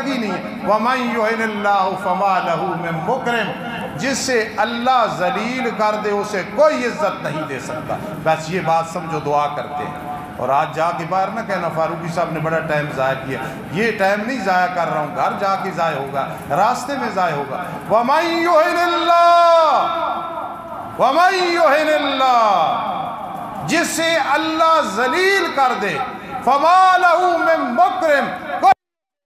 لگی نہیں ہے۔ وَمَن يُهِنِ اللَّهُ فَمَا لَهُ مِن مُكْرِمٍ، جسے اللہ ذلیل کر دے اسے کوئی عزت نہیں دے سکتا۔ بس یہ بات سمجھو، دعا کرتے ہیں۔ اور آج جا کے باہر نہ کہنا فاروقی صاحب نے بڑا ٹائم ضائع کیا، یہ ٹائم نہیں ضائع کر رہا ہوں، گھر جا کے ضائع ہوگا، راستے میں ضائع ہوگا۔ وَمَن يُهِنِ اللَّهُ وَمَن يُهِنِ اللَّهُ، جسے اللہ ذلیل کر دے، فَمَا لَهُ مِن مُكْرِمٍ، کوئی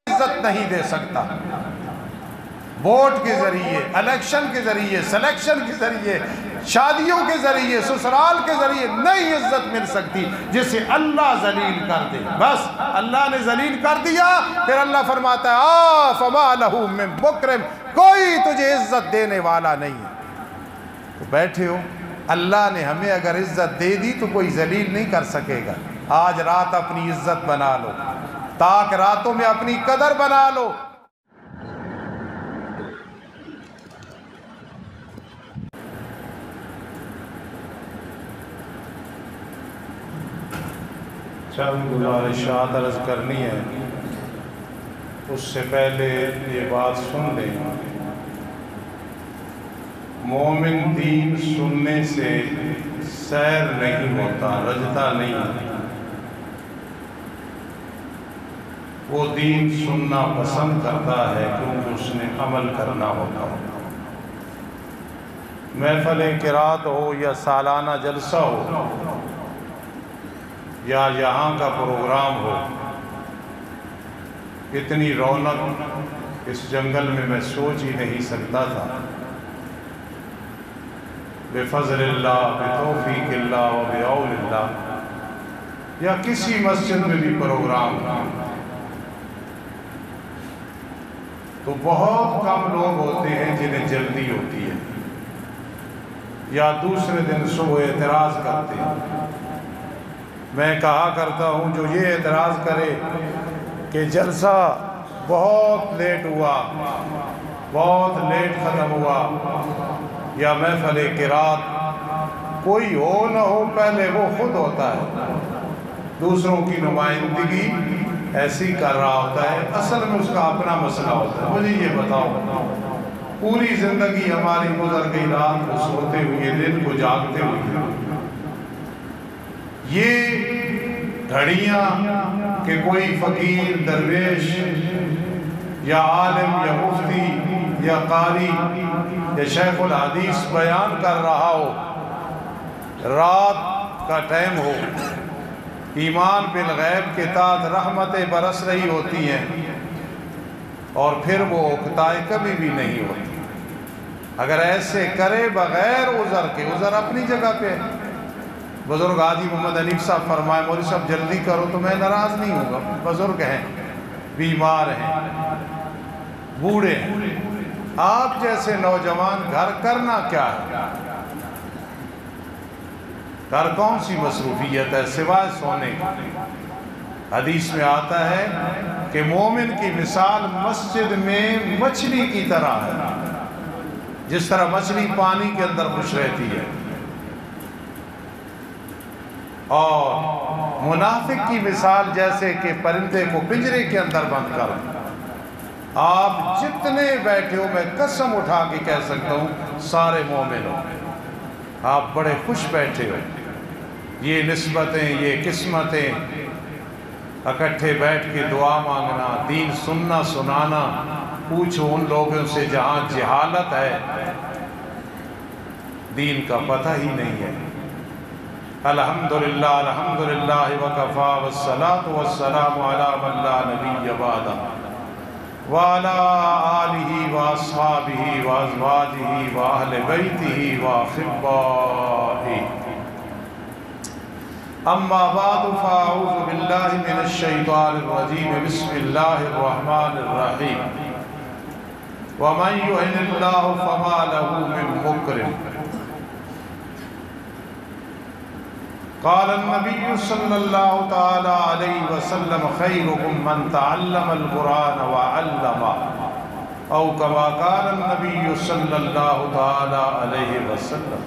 عزت نہیں دے سکتا۔ ووٹ کے ذریعے، الیکشن کے ذریعے، سلیکشن کے ذریعے، شادیوں کے ذریعے، سسرال کے ذریعے نہیں عزت مل سکتی جسے اللہ ذلیل کر دے۔ بس اللہ نے ذلیل کر دیا، پھر اللہ فرماتا ہے فَمَا لَهُ مِن مُكْرِمٍ، کوئی تجھے عزت دینے والا نہیں ہے۔ تو بیٹھے ہو، اللہ نے ہمیں اگر عزت دے دی تو کوئی ذلیل نہیں کر سکے گا۔ آج رات اپنی عزت بنا لو، تاک راتوں میں اپنی قدر بنا لو۔ چند گزارشات عرض کرنی ہے، اس سے پہلے یہ بات سن لیں، مومن دین سننے سے سیر نہیں ہوتا، رجتا نہیں، وہ دین سننا پسند کرتا ہے کیونکہ اس نے عمل کرنا ہوتا ہے۔ محفل قرات ہو یا سالانہ جلسہ ہو یا یہاں کا پروگرام ہو، اتنی رونق اس جنگل میں میں سوچ ہی نہیں سکتا تھا۔ بفضل اللہ، بتوفیق اللہ و بعون اللہ، یا کسی مسجد میں بھی پروگرام ہو تو بہت کم لوگ ہوتے ہیں جنہیں جلدی ہوتی ہے یا دوسرے دن صبح اعتراض کرتے ہیں۔ میں کہا کرتا ہوں جو یہ اعتراض کرے کہ جلسہ بہت لیٹ ہوا، بہت لیٹ ختم ہوا، یا محفل قرات کوئی ہو نہ ہو پہلے وہ خود ہوتا ہے، دوسروں کی نمائندگی ایسی کر رہا ہوتا ہے، اصل میں اس کا اپنا مسئلہ ہوتا ہے۔ مجھے یہ بتاؤ، پوری زندگی ہماری گزر گئی رات کو سوتے ہوئے، دن کو جاگتے ہوئے، یہ گھڑیاں کہ کوئی فقیر، درویش یا عالم یا مفتی یا قاری یا شیخ الحدیث بیان کر رہا ہو، رات کا ٹائم ہو، ایمان بالغیب کے تحت رحمتیں برس رہی ہوتی ہیں، اور پھر وہ اکتائے کبھی بھی نہیں ہوتی۔ اگر ایسے کرے بغیر عذر کے، عذر اپنی جگہ پہ، بزرگ حاجی محمد حنیف صاحب فرمائے مولوی صاحب جلدی کرو تو میں ناراض نہیں ہوگا، بزرگ ہیں، بیمار ہیں، بوڑھے ہیں، آپ جیسے نوجوان گھر کرنا کیا ہے؟ گھر کون سی مصروفیت ہے سوائے سونے کی؟ حدیث میں آتا ہے کہ مومن کی مثال مسجد میں مچھلی کی طرح ہے، جس طرح مچھلی پانی کے اندر خوش رہتی ہے، اور منافق کی مثال جیسے کہ پرندے کو پنجرے کے اندر بند کر۔ آپ جتنے بیٹھے ہو، میں قسم اٹھا کے کہہ سکتا ہوں سارے مومن ہو، آپ بڑے خوش بیٹھے ہو۔ یہ نسبتیں، یہ قسمتیں، اکٹھے بیٹھ کے دعا مانگنا، دین سننا سنانا، پوچھو ان لوگوں سے جہاں جہالت ہے، دین کا پتہ ہی نہیں ہے۔ الحمدللہ الحمدللہ وکفا والصلاة والسلام علی من لا نبی بعدہ وعلی آلہ واصحابہ وازواجہ واہل بیتہ واحبائہ، اما بعد فاعوذ باللہ من الشیطان الرجیم، بسم اللہ الرحمن الرحیم، ومن یہن اللہ فما لہ من مکرم۔ قال النبی صلی اللہ تعالی علیہ وسلم خیرکم من تعلم القرآن وعلمہ، او کما قال النبی صلی اللہ تعالی علیہ وسلم۔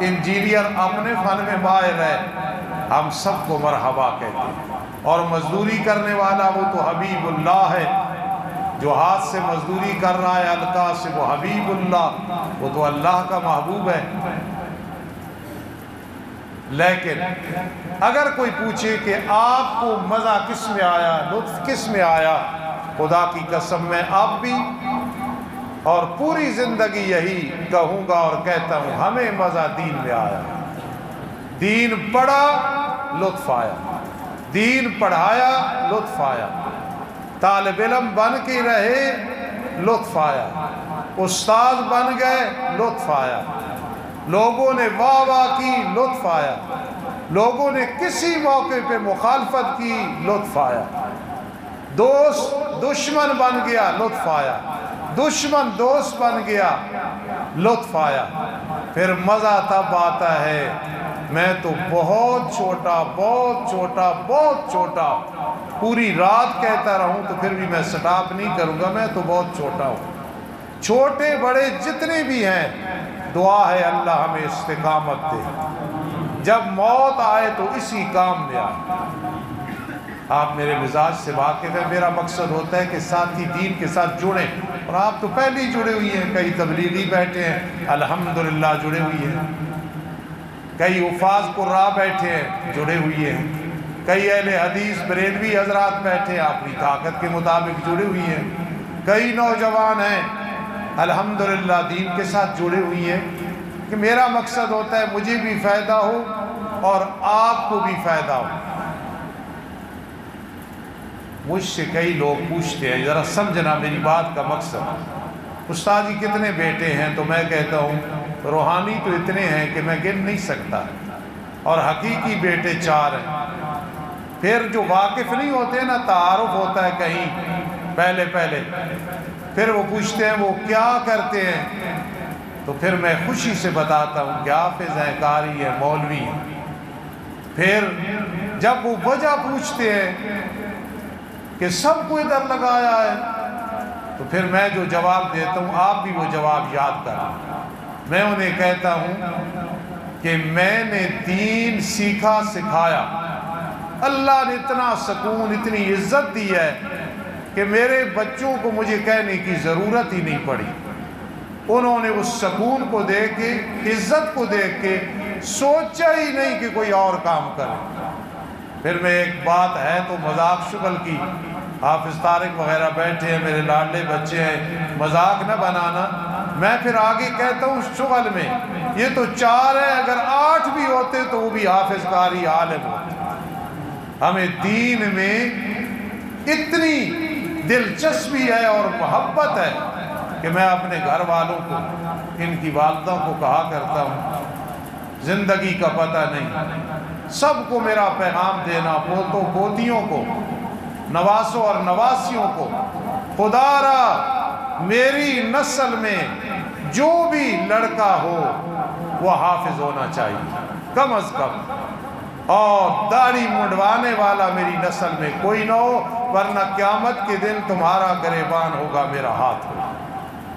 انجینئر اپنے فن میں ماہر ہے، ہم سب کو مرحبا کہتے ہیں، اور مزدوری کرنے والا وہ تو حبیب اللہ ہے، جو ہاتھ سے مزدوری کر رہا ہے القا سے، وہ حبیب اللہ، وہ تو اللہ کا محبوب ہے۔ لیکن اگر کوئی پوچھے کہ آپ کو مزہ کس میں آیا، لطف کس میں آیا، خدا کی قسم میں اب بھی اور پوری زندگی یہی کہوں گا اور کہتا ہوں، ہمیں مزہ دین میں آیا۔ دین پڑھا، لطف آیا، دین پڑھایا، لطف آیا، طالب علم بن کے رہے، لطف آیا، استاد بن گئے، لطف آیا، لوگوں نے واہ واہ کی، لطف آیا، لوگوں نے کسی موقع پہ مخالفت کی، لطف آیا، دوست دشمن بن گیا، لطف آیا، دشمن دوست بن گیا، لطف آیا۔ پھر مزہ تب آتا ہے، میں تو بہت چھوٹا، بہت چھوٹا، بہت چھوٹا، پوری رات کہتا رہوں تو پھر بھی میں سٹاپ نہیں کروں گا، میں تو بہت چھوٹا ہوں۔ چھوٹے بڑے جتنے بھی ہیں، دعا ہے اللہ ہمیں استقامت دے، جب موت آئے تو اسی کام میں آئے۔ آپ میرے مزاج سے واقف ہیں، میرا مقصد ہوتا ہے کہ ساتھی دین کے ساتھ جڑیں، اور آپ تو پہلے ہی جڑے ہوئی ہیں، کئی تبلیغی بیٹھے ہیں الحمدللہ جڑے ہوئی ہیں، کئی حفاظ قراء بیٹھے ہیں جڑے ہوئی ہیں، کئی اہل حدیث بریلوی حضرات بیٹھے ہیں اپنی طاقت کے مطابق جڑے ہوئی ہیں، کئی نوجوان ہیں الحمدللہ دین کے ساتھ جڑے ہوئی ہیں، کہ میرا مقصد ہوتا ہے مجھے بھی فائدہ ہو اور آپ کو بھی فائدہ ہو۔ مجھ سے کئی لوگ پوچھتے ہیں، ذرا سمجھنا میری بات کا مقصد، استاد جی کتنے بیٹے ہیں؟ تو میں کہتا ہوں روحانی تو اتنے ہیں کہ میں گن نہیں سکتا، اور حقیقی بیٹے 4 ہیں۔ پھر جو واقف نہیں ہوتے نا، تعارف ہوتا ہے کہیں پہلے پھر وہ پوچھتے ہیں وہ کیا کرتے ہیں، تو پھر میں خوشی سے بتاتا ہوں کہ حافظ ہیں، قاری ہیں، مولوی ہیں۔ پھر جب وہ وجہ پوچھتے ہیں کہ سب کو ادھر لگایا ہے، تو پھر میں جو جواب دیتا ہوں آپ بھی وہ جواب یاد کریں۔ میں انہیں کہتا ہوں کہ میں نے دین سیکھا، سکھایا، اللہ نے اتنا سکون، اتنی عزت دی ہے کہ میرے بچوں کو مجھے کہنے کی ضرورت ہی نہیں پڑی، انہوں نے اس سکون کو دیکھ کے، عزت کو دیکھ کے سوچا ہی نہیں کہ کوئی اور کام کرے۔ پھر میں ایک بات ہے تو مذاق شغل کی، حافظ طارق وغیرہ بیٹھے ہیں، میرے لاڈلے بچے ہیں، مذاق نہ بنانا، میں پھر آگے کہتا ہوں شغل میں یہ تو 4 ہیں، اگر 8 بھی ہوتے تو وہ بھی حافظ، قاری، عالم ہوتے۔ ہمیں دین میں اتنی دلچسپی ہے اور محبت ہے کہ میں اپنے گھر والوں کو، ان کی والدوں کو کہا کرتا ہوں زندگی کا پتہ نہیں، سب کو میرا پیغام دینا، پوتوں پوتیوں کو، نواسوں اور نواسیوں کو، خدا را میری نسل میں جو بھی لڑکا ہو وہ حافظ ہونا چاہیے کم از کم، اور داڑھی منڈوانے والا میری نسل میں کوئی نہ ہو، ورنہ قیامت کے دن تمہارا گریبان ہوگا، میرا ہاتھ ہوگا۔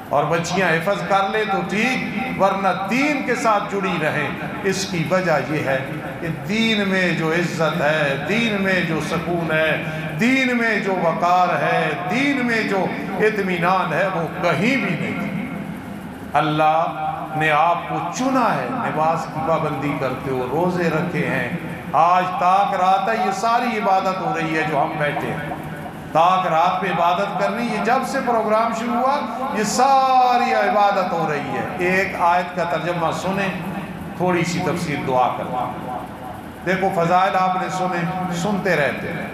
اور بچیاں حفظ کر لے تو ٹھیک، ورنہ دین کے ساتھ جڑی رہیں۔ اس کی وجہ یہ ہے کہ دین میں جو عزت ہے، دین میں جو سکون ہے، دین میں جو وقار ہے، دین میں جو اطمینان ہے، وہ کہیں بھی نہیں۔ اللہ نے آپ کو چنا ہے، نماز کی پابندی کرتے ہو، روزے رکھے ہیں، آج تاک رات ہے، یہ ساری عبادت ہو رہی ہے جو ہم بیٹھے ہیں، تاک رات پہ عبادت کرنی، یہ جب سے پروگرام شروع ہوا یہ ساری عبادت ہو رہی ہے۔ ایک آیت کا ترجمہ سنیں، تھوڑی سی تفسیر دعا کریں۔ دیکھو فضائل آپ نے سنتے رہتے ہیں،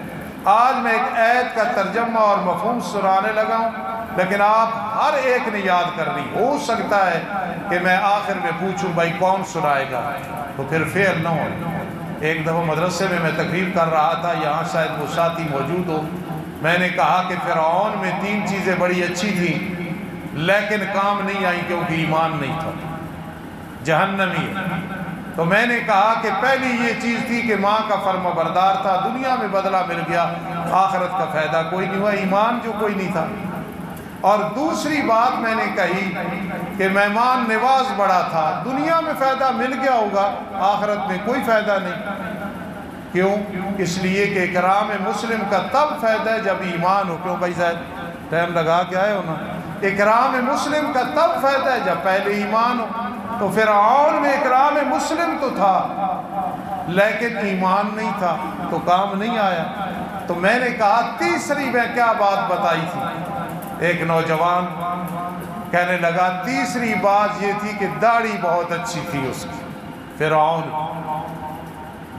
آج میں ایک آیت کا ترجمہ اور مفہوم سنانے لگا ہوں، لیکن آپ ہر ایک نے یاد کرنی، ہو سکتا ہے کہ میں آخر میں پوچھوں بھائی کون سنائے گا، تو پھر فیل نہ ہو۔ ایک دفعہ مدرسے میں تقریر کر رہا تھا، یہاں شاید وہ ساتھی موجود ہو، میں نے کہا کہ فرعون میں 3 چیزیں بڑی اچھی تھیں لیکن کام نہیں آئیں کیونکہ ایمان نہیں تھا، جہنمی ہے۔ تو میں نے کہا کہ پہلی یہ چیز تھی کہ ماں کا فرما بردار تھا، دنیا میں بدلہ مل گیا، آخرت کا فائدہ کوئی نہیں ہوا، ایمان جو کوئی نہیں تھا۔ اور دوسری بات میں نے کہی کہ مہمان نواز بڑا تھا، دنیا میں فائدہ مل گیا ہوگا، آخرت میں کوئی فائدہ نہیں۔ کیوں؟ اس لیے کہ اکرام مسلم کا تب فائدہ ہے جب ایمان ہو۔ کیوں بھائی زید ٹائم لگا کے آئے ہو نا؟ اکرام مسلم کا تب فائدہ ہے جب پہلے ایمان ہو۔ تو فرعون میں اکرام مسلم تو تھا لیکن ایمان نہیں تھا تو کام نہیں آیا۔ تو میں نے کہا تیسری میں کیا بات بتائی تھی؟ ایک نوجوان کہنے لگا تیسری بات یہ تھی کہ داڑھی بہت اچھی تھی اس کی، فرعون۔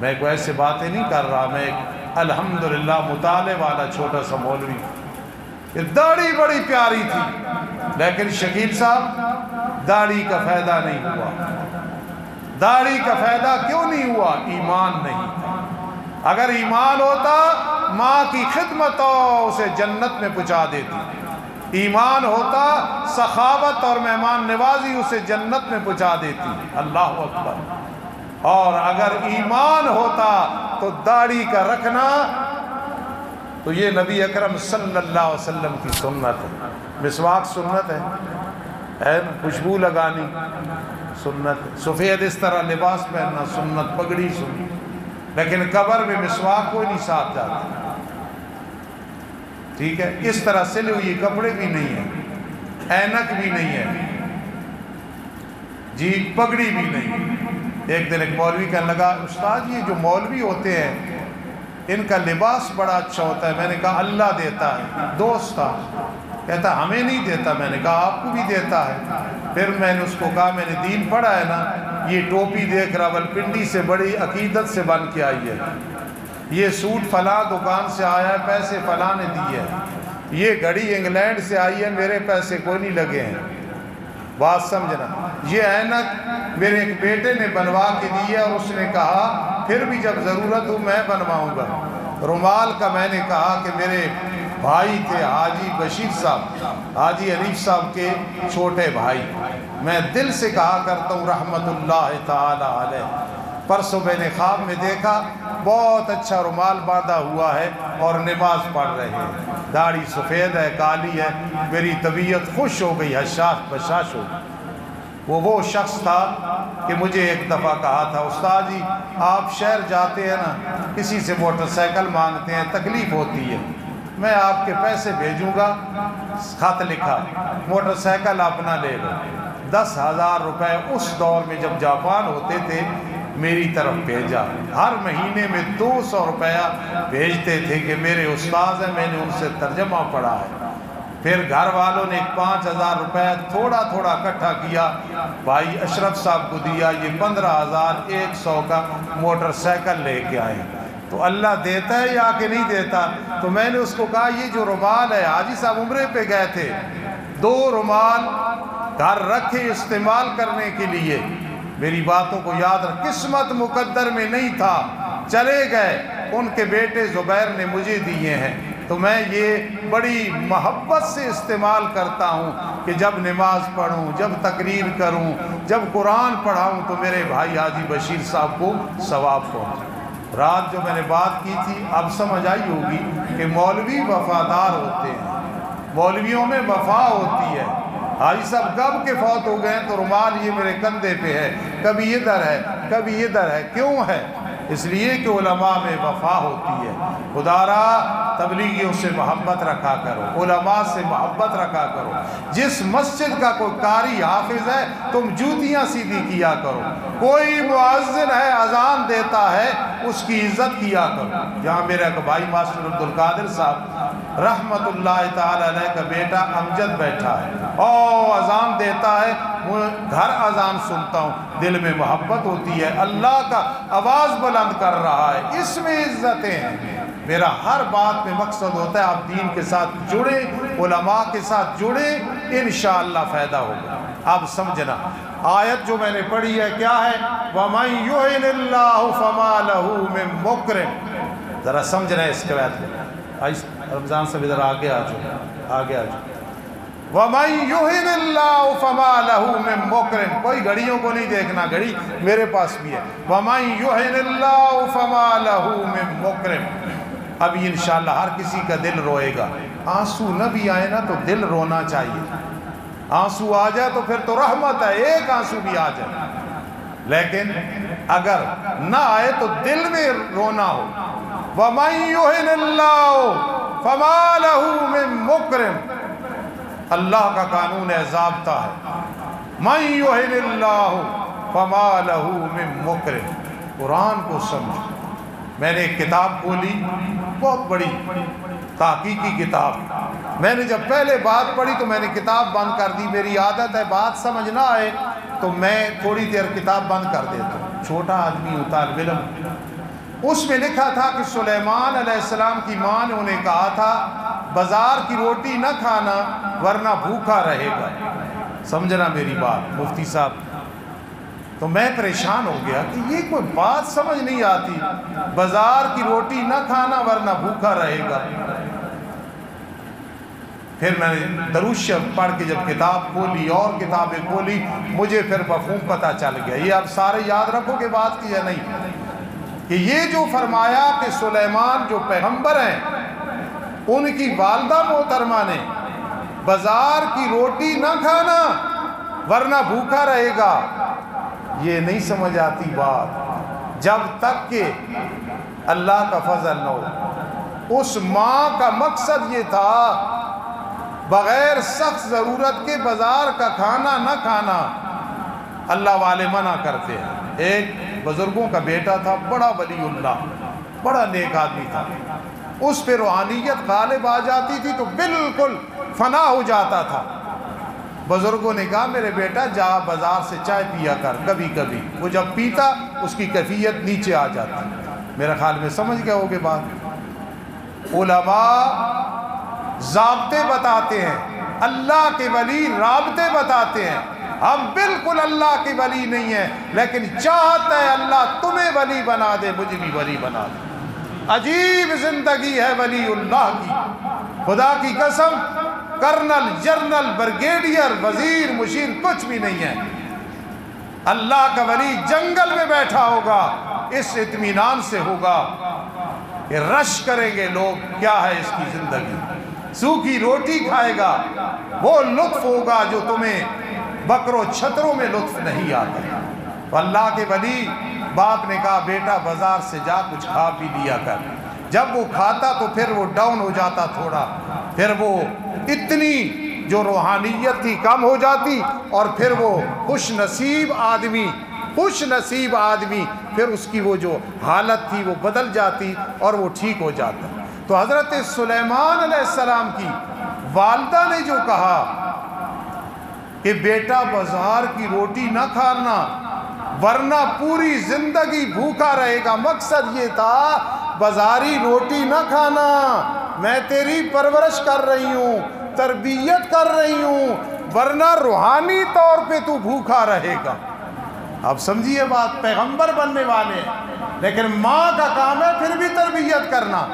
میں کوئی ایسے باتیں نہیں کر رہا، میں ایک الحمدللہ مطالعے والا چھوٹا سا مولوی، یہ داڑھی بڑی پیاری تھی، لیکن شکیل صاحب داڑھی کا فائدہ نہیں ہوا۔ داڑھی کا فائدہ کیوں نہیں ہوا؟ ایمان نہیں تھا۔ اگر ایمان ہوتا ماں کی خدمت اسے جنت میں پہنچا دیتی، ایمان ہوتا سخاوت اور مہمان نوازی اسے جنت میں پہنچا دیتی۔ اللہ اکبر۔ اور اگر ایمان ہوتا تو داڑھی کا رکھنا تو یہ نبی اکرم صلی اللہ علیہ وسلم کی سنت ہے۔ مسواک سنت ہے نا، خوشبو لگانی سنت ہے، سفید اس طرح لباس پہننا سنت، پگڑی سنت، لیکن قبر میں مسواک کوئی نہیں ساتھ جاتا، ٹھیک ہے؟ اس طرح سلے ہوئی کپڑے بھی نہیں ہیں، اینک بھی نہیں ہے جی، پگڑی بھی نہیں۔ ایک دن ایک مولوی کہنے لگا استاد یہ جو مولوی ہوتے ہیں ان کا لباس بڑا اچھا ہوتا ہے۔ میں نے کہا اللہ دیتا ہے۔ دوست تھا، کہتا ہمیں نہیں دیتا۔ میں نے کہا آپ کو بھی دیتا ہے۔ پھر میں نے اس کو کہا میں نے دین پڑھا ہے نا، یہ ٹوپی دیکھ راولپنڈی سے بڑی عقیدت سے بن کے آئی ہے، یہ سوٹ فلاں دکان سے آیا ہے، پیسے فلاں نے دیے ہیں، یہ گھڑی انگلینڈ سے آئی ہے، میرے پیسے کوئی نہیں لگے ہیں۔ بات سمجھنا، یہ اینک میرے ایک بیٹے نے بنوا کے دی ہے اور اس نے کہا پھر بھی جب ضرورت ہو میں بنواؤں گا۔ رومال کا میں نے کہا کہ میرے بھائی تھے حاجی بشیر صاحب، حاجی حنیف صاحب کے چھوٹے بھائی، میں دل سے کہا کرتا ہوں رحمت اللہ تعالی علیہ۔ پرسوں میں نے خواب میں دیکھا بہت اچھا رومال باندھا ہوا ہے اور نماز پڑھ رہے ہیں، داڑھی سفید ہے کالی ہے، میری طبیعت خوش ہو گئی، حشاش بشاش ہو گئی۔ وہ شخص تھا کہ مجھے ایک دفعہ کہا تھا استاد جی آپ شہر جاتے ہیں نا، کسی سے موٹر سائیکل مانگتے ہیں، تکلیف ہوتی ہے، میں آپ کے پیسے بھیجوں گا، خط لکھا، موٹر سائیکل اپنا لے لو۔ 10,000 روپے اس دور میں جب جاپان ہوتے تھے میری طرف بھیجا، ہر مہینے میں 200 روپیہ بھیجتے تھے کہ میرے استاذ ہیں، میں نے ان سے ترجمہ پڑھا ہے۔ پھر گھر والوں نے 5,000 روپے تھوڑا تھوڑا اکٹھا کیا، بھائی اشرف صاحب کو دیا، یہ 15,100 کا موٹر سائیکل لے کے آئے۔ تو اللہ دیتا ہے یا کہ نہیں دیتا؟ تو میں نے اس کو کہا یہ جو رومال ہے، حاجی صاحب عمرے پہ گئے تھے، 2 رومال گھر رکھے استعمال کرنے کے لیے، میری باتوں کو یاد رکھ، قسمت مقدر میں نہیں تھا، چلے گئے، ان کے بیٹے زبیر نے مجھے دیے ہیں، تو میں یہ بڑی محبت سے استعمال کرتا ہوں کہ جب نماز پڑھوں، جب تقریر کروں، جب قرآن پڑھاؤں تو میرے بھائی حاجی بشیر صاحب کو ثواب پہنچے۔ رات جو میں نے بات کی تھی اب سمجھ آئی ہوگی کہ مولوی وفادار ہوتے ہیں، مولویوں میں وفا ہوتی ہے۔ حاجی صاحب کب کے فوت ہو گئے تو رومال یہ میرے کندھے پہ ہے، کبھی ادھر ہے کبھی ادھر ہے، کیوں ہے؟ اس لیے کہ علماء میں وفا ہوتی ہے۔ خدا را تبلیغیوں سے محبت رکھا کرو، علماء سے محبت رکھا کرو، جس مسجد کا کوئی قاری حافظ ہے تم جوتیاں سیدھی کیا کرو، کوئی مؤذن ہے اذان دیتا ہے اس کی عزت کیا کرو۔ جہاں میرا ایک بھائی ماسٹر عبدالقادر صاحب رحمت اللہ تعالی علیہ کا بیٹا امجد بیٹھا ہے اور اذان دیتا ہے، گھر اذان سنتا ہوں، دل میں محبت ہوتی ہے، اللہ کا آواز بلند کر رہا ہے، اس میں عزتیں ہیں۔ میرا ہر بات میں مقصد ہوتا ہے آپ دین کے ساتھ جڑے، علماء کے ساتھ جڑے، انشاءاللہ فائدہ ہوگا۔ اب سمجھنا آیت جو میں نے پڑھی ہے کیا ہے؟ وَمَن يُهِنِ اللَّهُ فَمَا لَهُ مِن مُكْرِمٍ۔ ذرا سمجھنا ہے اس کے بعد رمضان سے ادھر آگے آ جاؤ، آگے آ جاؤ۔ وَمَن يُهِنِ اللَّهُ فَمَا لَهُ مِن مُكْرِمٍ، کوئی گھڑیوں کو نہیں دیکھنا، گھڑی میرے پاس بھی ہے۔ وَمَن يُهِنِ اللَّهُ فَمَا لَهُ مِن مُكْرِمٍ، ابھی انشاءاللہ ہر کسی کا دل روئے گا. آنسو نہ بھی آئے نا تو دل رونا چاہیے. آنسو آ جائے تو پھر تو رحمت ہے، ایک آنسو بھی آ جائے. لیکن اگر نہ آئے تو دل میں رونا ہو. وَمَن يُهِنِ اللَّهُ فَمَا لَهُ مِن مُكْرِمٍ، اللہ کا قانون ضابطہ ہے. مَن يُهِنِ اللَّهُ فَمَا لَهُ مِن مُكْرِمٍ. قرآن کو سمجھ. میں نے ایک کتاب کھولی، بہت بڑی تحقیقی کتاب. میں نے جب پہلے بات پڑھی تو میں نے کتاب بند کر دی. میری عادت ہے بات سمجھ نہ آئے تو میں تھوڑی دیر کتاب بند کر دیتا ہوں. چھوٹا آدمی ہوں، طالب علم. اس میں لکھا تھا کہ سلیمان علیہ السلام کی ماں نے انہیں کہا تھا بازار کی روٹی نہ کھانا ورنہ بھوکا رہے گا. سمجھنا میری بات مفتی صاحب. تو میں پریشان ہو گیا کہ یہ کوئی بات سمجھ نہیں آتی، بازار کی روٹی نہ کھانا ورنہ بھوکا رہے گا. پھر میں نے درود شریف پڑھ کے جب کتاب کھولی اور کتابیں کھولی، مجھے پھر مفہوم پتہ چل گیا. یہ آپ سارے یاد رکھو کہ بات کی یا نہیں، کہ یہ جو فرمایا کہ سلیمان جو پیغمبر ہیں ان کی والدہ محترمہ نے بازار کی روٹی نہ کھانا ورنہ بھوکا رہے گا، یہ نہیں سمجھ آتی بات جب تک کہ اللہ کا فضل نہ ہو. اس ماں کا مقصد یہ تھا بغیر سخت ضرورت کے بازار کا کھانا نہ کھانا. اللہ والے منع کرتے ہیں. ایک بزرگوں کا بیٹا تھا، بڑا ولی اللہ، بڑا نیک آدمی تھا. اس پہ روحانیت غالب آ جاتی تھی تو بالکل فنا ہو جاتا تھا. بزرگوں نے کہا میرے بیٹا جا بازار سے چائے پیا کر کبھی کبھی. وہ جب پیتا اس کی کیفیت نیچے آ جاتی. میرا خیال میں سمجھ گئے ہوگے بات. علماء ضابطے بتاتے ہیں، اللہ کے ولی رابطے بتاتے ہیں. ہم بالکل اللہ کے ولی نہیں ہیں، لیکن چاہتا ہے اللہ تمہیں ولی بنا دے، مجھے بھی ولی بنا دے. عجیب زندگی ہے ولی اللہ کی. خدا کی قسم کرنل، جرنل، بریگیڈیئر، وزیر، مشیر کچھ بھی نہیں ہے. اللہ کا ولی جنگل میں بیٹھا ہوگا، اس اطمینان سے ہوگا کہ رش کریں گے لوگ کیا ہے اس کی زندگی. سوکھی روٹی کھائے گا، وہ لطف ہوگا جو تمہیں بکروں چھتروں میں لطف نہیں آتا. تو اللہ کے ولی باپ نے کہا بیٹا بازار سے جا کچھ کھا پی لیا کر. جب وہ کھاتا تو پھر وہ ڈاؤن ہو جاتا تھوڑا، پھر وہ اتنی جو روحانیت تھی کم ہو جاتی، اور پھر وہ خوش نصیب آدمی پھر اس کی وہ جو حالت تھی وہ بدل جاتی اور وہ ٹھیک ہو جاتا. تو حضرت سلیمان علیہ السلام کی والدہ نے جو کہا کہ بیٹا بازار کی روٹی نہ کھانا ورنہ پوری زندگی بھوکا رہے گا، مقصد یہ تھا بازاری روٹی نہ کھانا، میں تیری پرورش کر رہی ہوں، تربیت کر رہی ہوں، ورنہ روحانی طور پہ تو بھوکا رہے گا. اب سمجھیے بات، پیغمبر بننے والے ہیں لیکن ماں کا کام ہے پھر بھی تربیت کرنا.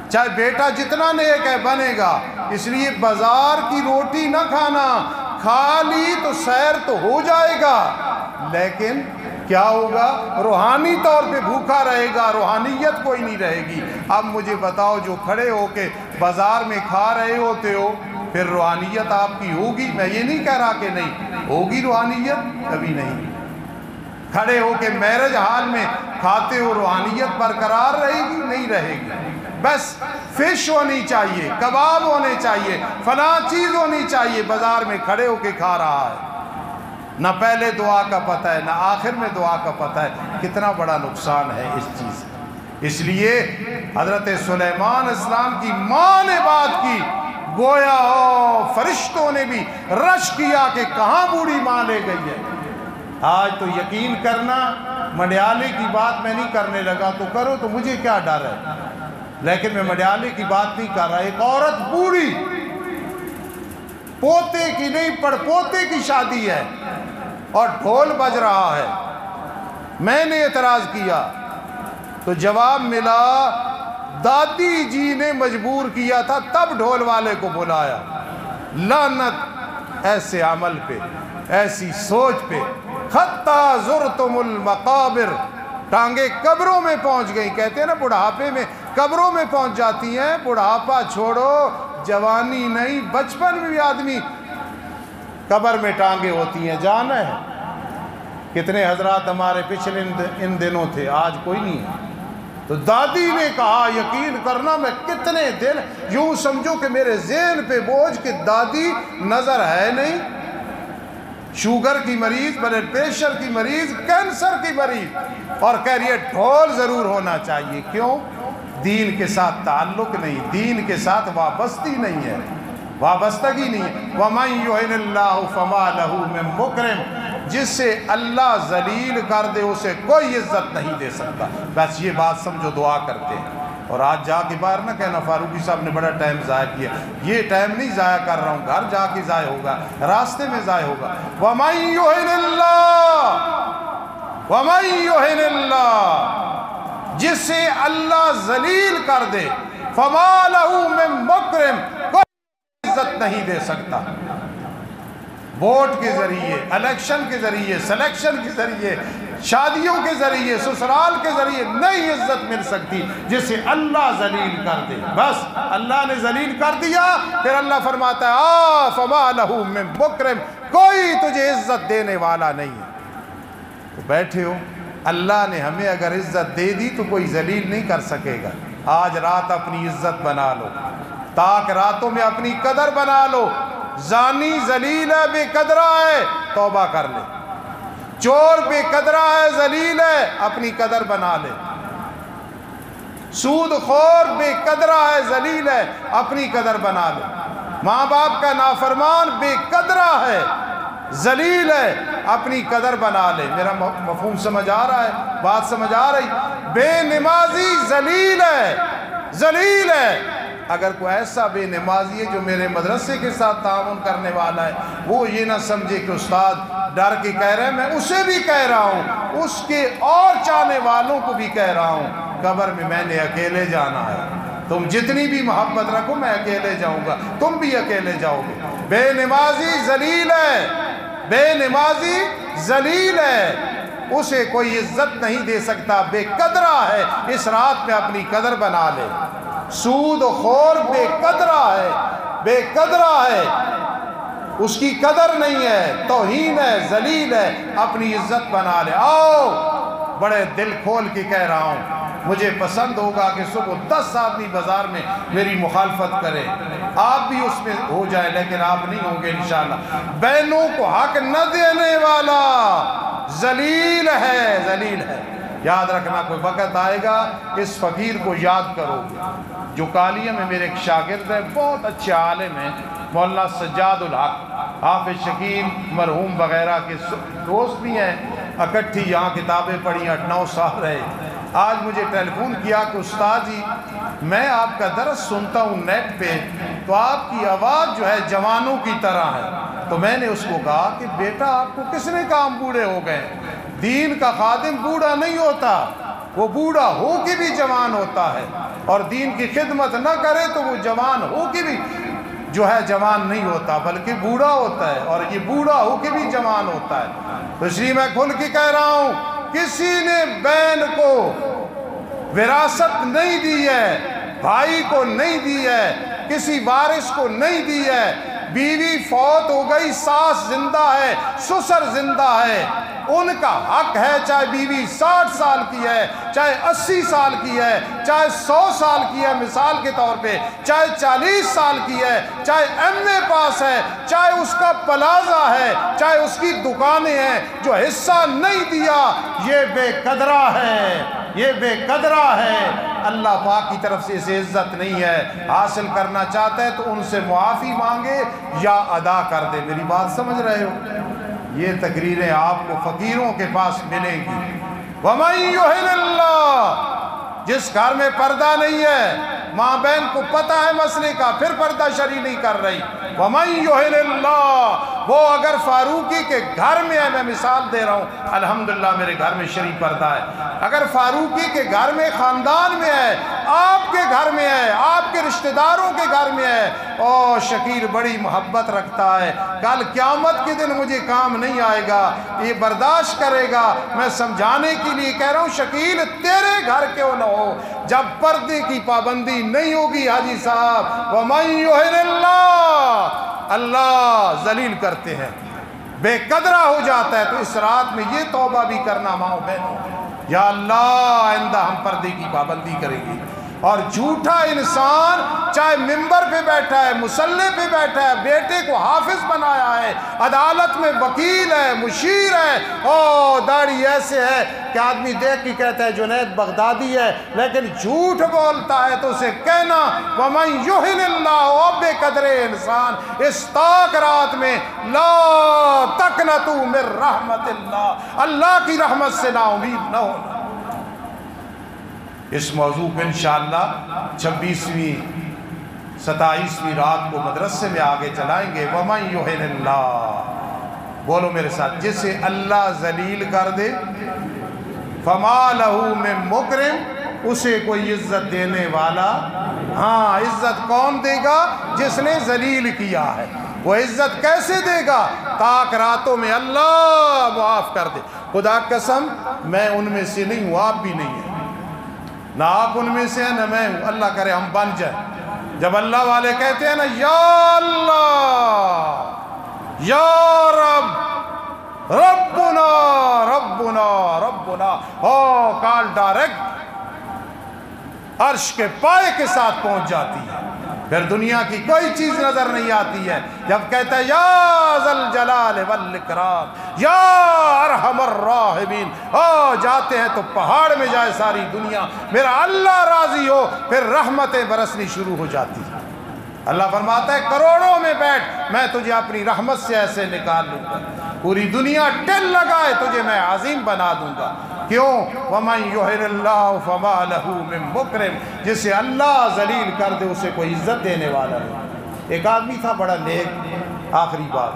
چاہے بیٹا جتنا نیک ہے بنے گا. اس لیے بازار کی روٹی نہ کھانا، کھا لی تو سیر تو ہو جائے گا لیکن کیا ہوگا؟ روحانی طور پہ بھوکا رہے گا، روحانیت کوئی نہیں رہے گی. اب مجھے بتاؤ جو کھڑے ہو کے بازار میں کھا رہے ہوتے ہو پھر روحانیت آپ کی ہوگی؟ میں یہ نہیں کہہ رہا کہ نہیں ہوگی روحانیت، کبھی نہیں. کھڑے ہو کے میرج حال میں کھاتے ہو، روحانیت برقرار رہے گی؟ نہیں رہے گی. بس فش ہونی چاہیے، کباب ہونے چاہیے، فلاں چیز ہونی چاہیے، بازار میں کھڑے ہو کے کھا رہا ہے. نہ پہلے دعا کا پتہ ہے نہ آخر میں دعا کا پتہ ہے. کتنا بڑا نقصان ہے اس چیز. اس لیے حضرت سلیمان السلام کی ماں نے بات کی، گویا فرشتوں نے بھی رش کیا کہ کہاں بوڑھی ماں لے گئی ہے. آج تو یقین کرنا مڈیالے کی بات میں نہیں کرنے لگا تو کرو، تو مجھے کیا ڈر ہے، لیکن میں مڈیالے کی بات نہیں کر رہا. ایک عورت بوڑھی، پوتے کی نہیں پڑ پوتے کی شادی ہے اور ڈھول بج رہا ہے. میں نے اعتراض کیا تو جواب ملا دادی جی نے مجبور کیا تھا تب ڈھول والے کو بلایا. لعنت ایسے عمل پہ، ایسی سوچ پہ. حتی زرتم المقابر، ٹانگیں قبروں میں پہنچ گئی. کہتے ہیں نا بڑھاپے میں قبروں میں پہنچ جاتی ہیں. بڑھاپا چھوڑو, جوانی نہیں, بچپن میں بھی آدمی قبر میں ٹانگیں ہوتی ہیں. جانا ہے. کتنے حضرات ہمارے پچھلے ان دنوں تھے, آج کوئی نہیں ہے. تو دادی نے کہا, یقین کرنا میں کتنے دن یوں سمجھو کہ میرے ذہن پہ بوجھ کہ دادی نظر ہے نہیں. شوگر کی مریض, بلڈ پریشر کی مریض, کینسر کی مریض, اور کہہ رہی ہے ڈھول ضرور ہونا چاہیے. کیوں؟ دین کے ساتھ تعلق نہیں, دین کے ساتھ وابستی نہیں ہے, وابستگی نہیں ہے. وَمَن يُهِنِ اللَّهُ فَمَا لَهُ مِن مُكْرِمٍ, جس سے اللہ ذلیل کر دے اسے کوئی عزت نہیں دے سکتا. بس یہ بات سمجھو, دعا کرتے ہیں. اور آج جا کے باہر نہ کہنا فاروقی صاحب نے بڑا ٹائم ضائع کیا. یہ ٹائم نہیں ضائع کر رہا ہوں, گھر جا کے ضائع ہوگا, راستے میں ضائع ہوگا. وَمَن يُهِنِ اللَّهُ وَمَن يُهِنِ اللَّهُ, جس سے اللہ ذلیل کر دے, فَمَا لَهُ مِن مُكْرِمٍ, کوئی عزت نہیں دے سکتا. ووٹ کے ذریعے, الیکشن کے ذریعے, سلیکشن کے ذریعے, شادیوں کے ذریعے, سسرال کے ذریعے نہیں عزت مل سکتی جسے اللہ ذلیل کر دے. بس اللہ نے ذلیل کر دیا, پھر اللہ فرماتا ہے فَمَا لَهُ مِن مُكْرِمٍ, کوئی تجھے عزت دینے والا نہیں ہے. تو بیٹھے ہو, اللہ نے ہمیں اگر عزت دے دی تو کوئی ذلیل نہیں کر سکے گا. آج رات اپنی عزت بنا لو, تاک راتوں میں اپنی قدر بنا لو. زانی ذلیل ہے, بے قدرہ ہے, توبہ کر لے. چور بے قدرہ ہے, ذلیل ہے, اپنی قدر بنا لے. سود خور بے قدرہ ہے, ذلیل ہے, اپنی قدر بنا لے. ماں باپ کا نافرمان بے قدرہ ہے, ذلیل ہے, اپنی قدر بنا لے. میرا مفہوم سمجھ آ رہا ہے؟ بات سمجھ آ رہی؟ بے نمازی ذلیل ہے, ذلیل ہے. اگر کوئی ایسا بے نمازی ہے جو میرے مدرسے کے ساتھ تعاون کرنے والا ہے, وہ یہ نہ سمجھے کہ استاد ڈر کے کہہ رہے ہیں, میں اسے بھی کہہ رہا ہوں, اس کے اور چاہنے والوں کو بھی کہہ رہا ہوں, قبر میں نے اکیلے جانا ہے. تم جتنی بھی محبت رکھو, میں اکیلے جاؤں گا, تم بھی اکیلے جاؤ گے. بے نمازی ذلیل ہے, بے نمازی ذلیل ہے, اسے کوئی عزت نہیں دے سکتا, بے قدرہ ہے. اس رات میں اپنی قدر بنا لے. سود خور بے قدرہ ہے, بے قدرہ ہے, اس کی قدر نہیں ہے, توہین ہے, ذلیل ہے, اپنی عزت بنا لے. آؤ, بڑے دل کھول کے کہہ رہا ہوں, مجھے پسند ہوگا کہ صبح 10 آدمی بازار میں میری مخالفت کرے, آپ بھی اس میں ہو جائے, لیکن آپ نہیں ہوں گے انشاءاللہ. بہنوں کو حق نہ دینے والا ذلیل ہے, ذلیل ہے. یاد رکھنا, کوئی وقت آئے گا اس فقیر کو یاد کرو گے. جو کالیہ میں میرے ایک شاگرد ہے, بہت اچھے عالم ہیں, مولانا سجاد الحق, حافظ شکیل مرحوم وغیرہ کے دوست بھی ہیں, اکٹھی یہاں کتابیں پڑھی, 8-9 سال رہے. آج مجھے ٹیلی فون کیا کہ استاد جی میں آپ کا درس سنتا ہوں نیٹ پہ, تو آپ کی آواز جو ہے جوانوں کی طرح ہے. تو میں نے اس کو کہا کہ بیٹا آپ کو کس نے کہا ہم بوڑھے ہو گئے؟ دین کا خادم بوڑھا نہیں ہوتا, وہ بوڑھا ہو کے بھی جوان ہوتا ہے, اور دین کی خدمت نہ کرے تو وہ جوان ہو کے بھی جو ہے جوان نہیں ہوتا, بلکہ بوڑھا ہوتا ہے, اور یہ بوڑھا ہو کے بھی جوان ہوتا ہے. تو اس لیے میں کھل کے کہہ رہا ہوں, کسی نے بہن کو وراثت نہیں دی ہے, بھائی کو نہیں دی ہے, کسی وارث کو نہیں دی ہے. بیوی فوت ہو گئی, ساس زندہ ہے, سسر زندہ ہے, ان کا حق ہے, چاہے بیوی 60 سال کی ہے, چاہے 80 سال کی ہے, چاہے 100 سال کی ہے مثال کے طور پہ, چاہے 40 سال کی ہے, چاہے ایم اے پاس ہے, چاہے اس کا پلازہ ہے, چاہے اس کی دکانیں ہیں, جو حصہ نہیں دیا یہ بے قدرہ ہے, یہ بے قدرہ ہے. اللہ پاک کی طرف سے اسے عزت نہیں ہے. حاصل کرنا چاہتا ہے تو ان سے معافی مانگے یا ادا کر دے. میری بات سمجھ رہے ہو؟ یہ تقریریں آپ کو فقیروں کے پاس ملیں گی. وَمَن يُهِنِ اللَّهُ, جس گھر میں پردہ نہیں ہے, ماں بہن کو پتہ ہے مسئلے کا, پھر پردہ شرعی نہیں کر رہی. وَمَن يُهِنِ اللَّهُ, وہ اگر فاروقی کے گھر میں ہے، میں مثال دے رہا ہوں، الحمدللہ میرے گھر میں شریف پردہ ہے، اگر فاروقی کے گھر میں خاندان میں ہے، آپ کے گھر میں ہے، آپ کے رشتہ داروں کے گھر میں ہے، او شکیل بڑی محبت رکھتا ہے، کل قیامت کے دن مجھے کام نہیں آئے گا، یہ برداشت کرے گا، میں سمجھانے کے لیے کہہ رہا ہوں شکیل تیرے گھر کیوں نہ ہو، جب پردے کی پابندی نہیں ہوگی حاجی صاحب، وَمَن يُهِنِ اللَّهُ، اللہ ذلیل کرتے ہیں، بے قدرہ ہو جاتا ہے۔ تو اس رات میں یہ توبہ بھی کرنا ماؤں بہنوں، یا اللہ آئندہ ہم پردے کی پابندی کریں گے۔ اور جھوٹا انسان چاہے ممبر پہ بیٹھا ہے، مصلی پہ بیٹھا ہے، بیٹے کو حافظ بنایا ہے، عدالت میں وکیل ہے، مشیر ہے، او داڑھی ایسے ہے کہ آدمی دیکھ کے کہتا ہے جنید بغدادی ہے، لیکن جھوٹ بولتا ہے تو اسے کہنا وَمَن يُهِنِ اللَّهُ، او بے قدر انسان اس تاک رات میں لا تقنطوا من رحمت اللہ، اللہ کی رحمت سے نا امید نہ ہونا۔ اس موضوع کو انشاءاللہ 26ویں 27ویں رات کو مدرسے میں آگے چلائیں گے۔ وَمَن يُهِنِ اللَّهُ، بولو میرے ساتھ، جسے اللہ ذلیل کر دے، فَمَا لَهُ مِن مُكْرِمٍ، اسے کوئی عزت دینے والا، ہاں عزت کون دے گا؟ جس نے ذلیل کیا ہے۔ وہ عزت کیسے دے گا؟ تاک راتوں میں اللہ معاف کر دے۔ خدا قسم میں ان میں سے نہیں ہوں، آپ بھی نہیں ہیں، نہ آپ ان میں سے ہیں نہ میں ہوں، اللہ کرے ہم بن جائیں۔ جب اللہ والے کہتے ہیں نا یا اللہ یا رب ربنا ربنا ربنا، کال ڈائریکٹ عرش کے پائے کے ساتھ پہنچ جاتی ہے، پھر دنیا کی کوئی چیز نظر نہیں آتی ہے۔ جب کہتا ہے یا ذل جلال والاکرام یا ارحم الراحمین، جاتے ہیں تو پہاڑ میں جائے ساری دنیا، میرا اللہ راضی ہو، پھر رحمتیں برسنی شروع ہو جاتی ہیں۔ اللہ فرماتا ہے کروڑوں میں بیٹھ، میں تجھے اپنی رحمت سے ایسے نکال لوں گا، پوری دنیا ٹل لگائے تجھے میں عظیم بنا دوں گا۔ کیوں؟ وَمَن يُهِنِ اللَّهُ فَمَا لَهُ مِن مُكْرِمٍ، جسے اللہ ذلیل کر دے اسے کوئی عزت دینے والا نہیں۔ ایک آدمی تھا بڑا نیک، آخری بات،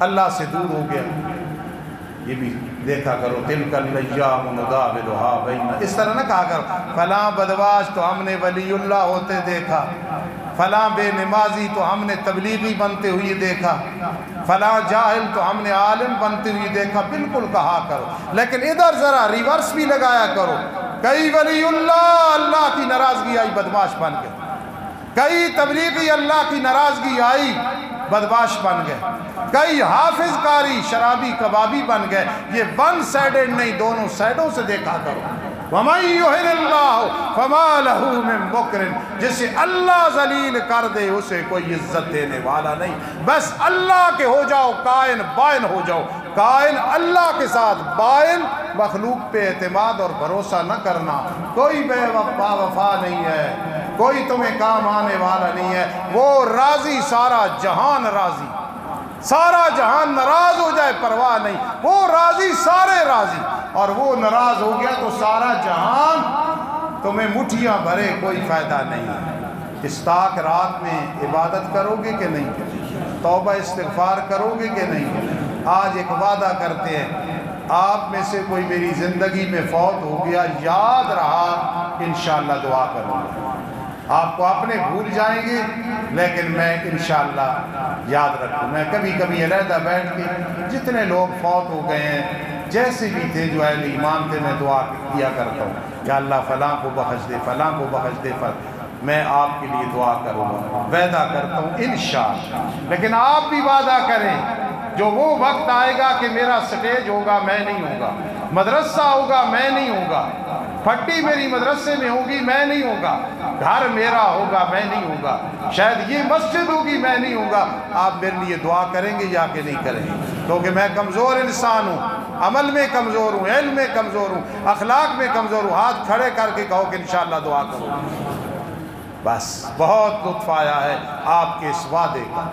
اللہ سے دور ہو گیا۔ یہ بھی دیکھا کرو، تِلْكَ الْأَيَّامُ نُدَاوِلُهَا بَيْنَ، اس طرح نہ کہا کرو فلاں بدواش تو ہم نے ولی اللہ ہوتے دیکھا، فلاں بے نمازی تو ہم نے تبلیغی بنتے ہوئے دیکھا، فلاں جاہل تو ہم نے عالم بنتے ہوئے دیکھا، بالکل کہا کرو، لیکن ادھر ذرا ریورس بھی لگایا کرو۔ کئی ولی اللہ کی ناراضگی آئی بدماش بن گئے، کئی تبلیغی اللہ کی ناراضگی آئی بدماش بن گئے، کئی حافظ کاری شرابی کبابی بن گئے۔ یہ ون سائیڈڈ نہیں، دونوں سائیڈوں سے دیکھا کرو۔ وَمَن يُهِنِ اللَّهُ فَمَا لَهُ مِن مُكْرِمٍ، جسے اللہ ذلیل کر دے اسے کوئی عزت دینے والا نہیں۔ بس اللہ کے ہو جاؤ، کائن بائن ہو جاؤ، کائن اللہ کے ساتھ، بائن مخلوق پہ اعتماد اور بھروسہ نہ کرنا۔ کوئی بے وفا نہیں ہے، کوئی تمہیں کام آنے والا نہیں ہے، وہ راضی سارا جہان راضی، سارا جہان ناراض ہو جائے پرواہ نہیں، وہ راضی سارے راضی، اور وہ ناراض ہو گیا تو سارا جہان تمہیں مٹھیاں بھرے کوئی فائدہ نہیں ہے۔ اس تاک رات میں عبادت کرو گے کہ نہیں؟ توبہ استغفار کرو گے کہ نہیں؟ آج ایک وعدہ کرتے ہیں، آپ میں سے کوئی میری زندگی میں فوت ہو گیا، یاد رہا انشاءاللہ دعا کروں گا۔ آپ کو اپنے بھول جائیں گے لیکن میں انشاءاللہ یاد رکھوں۔ میں کبھی کبھی علیحدہ بیٹھ کے جتنے لوگ فوت ہو گئے ہیں، جیسے بھی تھے جو اہل ایمان تھے، میں دعا کیا کرتا ہوں کہ اللہ فلاں کو بخش دے، فلاں کو بخش دے، میں آپ کے لیے دعا کروں گا، وعدہ کرتا ہوں انشاءاللہ۔ لیکن آپ بھی وعدہ کریں، جو وہ وقت آئے گا کہ میرا سٹیج ہوگا میں نہیں ہوں گا، مدرسہ ہوگا میں نہیں ہوں گا، پھٹی میری مدرسے میں ہوگی میں نہیں ہوں گا، گھر میرا ہوگا میں نہیں ہوں گا، شاید یہ مسجد ہوگی میں نہیں ہوں گا، آپ میرے لیے دعا کریں گے یا کہ نہیں کریں گے؟ کیونکہ میں کمزور انسان ہوں، عمل میں کمزور ہوں، علم میں کمزور ہوں، اخلاق میں کمزور ہوں۔ ہاتھ کھڑے کر کے کہو کہ انشاءاللہ دعا کرو۔ بس بہت لطف آیا ہے آپ کے اس وعدے کا۔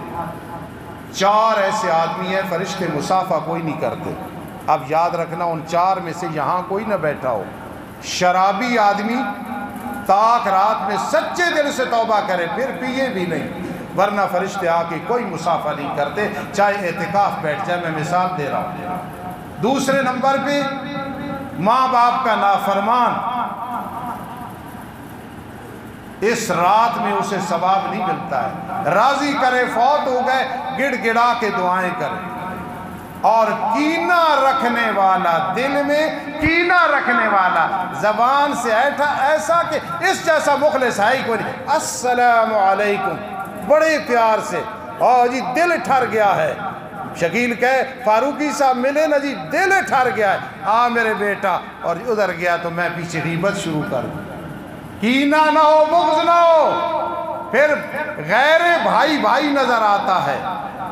4 ایسے آدمی ہیں فرشتے مصافحہ کوئی نہیں کرتے، اب یاد رکھنا ان 4 میں سے یہاں کوئی نہ بیٹھا ہو۔ شرابی آدمی تاک رات میں سچے دل سے توبہ کرے، پھر پیے بھی نہیں، ورنہ فرشتے آ کے کوئی مسافہ نہیں کرتے، چاہے اعتکاف بیٹھ جائے۔ میں مثال دے رہا ہوں۔ دوسرے نمبر پہ ماں باپ کا نافرمان، اس رات میں اسے ثواب نہیں ملتا ہے۔ راضی کرے فوت ہو گئے، گڑ گڑا کے دعائیں کرے۔ اور کینہ رکھنے والا، دل میں کینہ رکھنے والا، زبان سے ایسا کہ اس جیسا مخلص ہے ہی کوئی نہیں، السلام علیکم بڑے پیار سے، اور جی دل ٹھر گیا ہے۔ شکیل کہے فاروقی صاحب ملے نا جی، دل ٹھر گیا ہے، ہاں میرے بیٹا، اور ادھر گیا تو میں پیچھے غیبت شروع کر دوں۔ کینہ نہ ہو، بغض نہ ہو، پھر غیر بھائی بھائی نظر آتا ہے،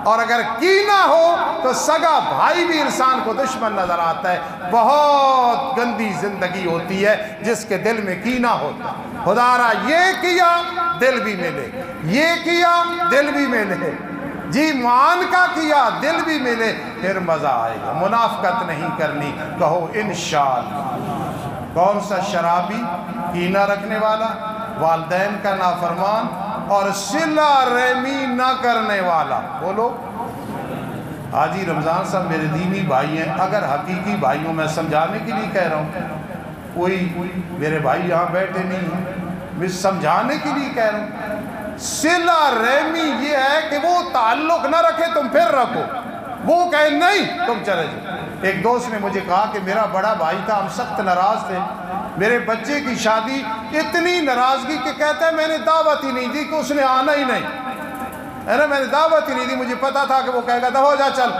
اور اگر کینہ ہو تو سگا بھائی بھی انسان کو دشمن نظر آتا ہے۔ بہت گندی زندگی ہوتی ہے جس کے دل میں کینہ ہوتا ہے۔ خدا را یہ کیا دل بھی ملے، یہ کیا دل بھی ملے، جی مان کا کیا دل بھی ملے، پھر مزہ آئے گا۔ منافقت نہیں کرنی، کہو انشاءاللہ۔ کون سا شرابی، کینہ رکھنے والا، والدین کا نافرمان، اور صلہ رحمی نہ کرنے والا، بولو۔ حاجی رمضان صاحب میرے دینی بھائی ہیں، اگر حقیقی بھائیوں میں سمجھانے کے لیے کہہ رہا ہوں، کوئی میرے بھائی یہاں بیٹھے نہیں ہیں، میں سمجھانے کے لیے کہہ رہا ہوں۔ صلہ رحمی یہ ہے کہ وہ تعلق نہ رکھے، تم پھر رکھو، وہ کہے نہیں تم چلے جاؤ۔ ایک دوست نے مجھے کہا کہ میرا بڑا بھائی تھا، ہم سخت ناراض تھے، میرے بچے کی شادی، اتنی ناراضگی کہ کہتا ہے میں نے دعوت ہی نہیں دی کہ اس نے آنا ہی نہیں ہے نا، میں نے دعوت ہی نہیں دی، مجھے پتا تھا کہ وہ کہے گا ہو جا چل،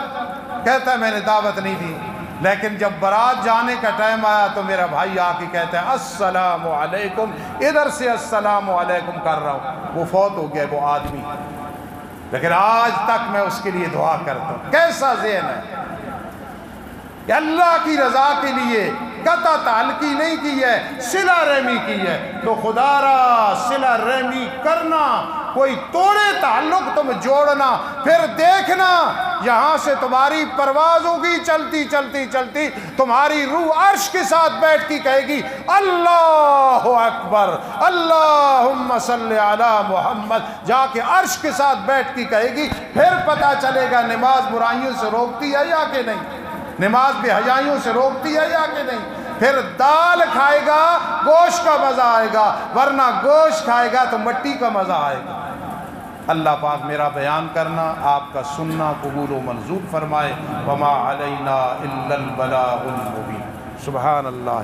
کہتا ہے میں نے دعوت نہیں دی۔ لیکن جب بارات جانے کا ٹائم آیا تو میرا بھائی آ کے کہتا ہے السلام علیکم، ادھر سے السلام علیکم کر رہا ہوں۔ وہ فوت ہو گیا وہ آدمی، لیکن آج تک میں اس کے لیے دعا کرتا ہوں۔ کیسا ذہن ہے کہ اللہ کی رضا کے لیے قطع تعلقی نہیں کی ہے، صلہ رحمی کی ہے، تو خدا را صلہ رحمی کرنا، کوئی توڑے تعلق تم جوڑنا، پھر دیکھنا یہاں سے تمہاری پرواز ہوگی، چلتی چلتی چلتی تمہاری روح عرش کے ساتھ بیٹھ کی کہے گی اللہ اکبر اللہم صلی علی محمد، جا کے عرش کے ساتھ بیٹھ کی کہے گی۔ پھر پتہ چلے گا نماز برائیوں سے روکتی ہے یا کہ نہیں، نماز بے حیائیوں سے روکتی ہے یا کہ نہیں۔ پھر دال کھائے گا گوشت کا مزہ آئے گا، ورنہ گوشت کھائے گا تو مٹی کا مزہ آئے گا۔ اللہ پاک میرا بیان کرنا، آپ کا سننا قبول و منظور فرمائے۔ وما علینا الا البلاغ المبین۔ سبحان اللہ۔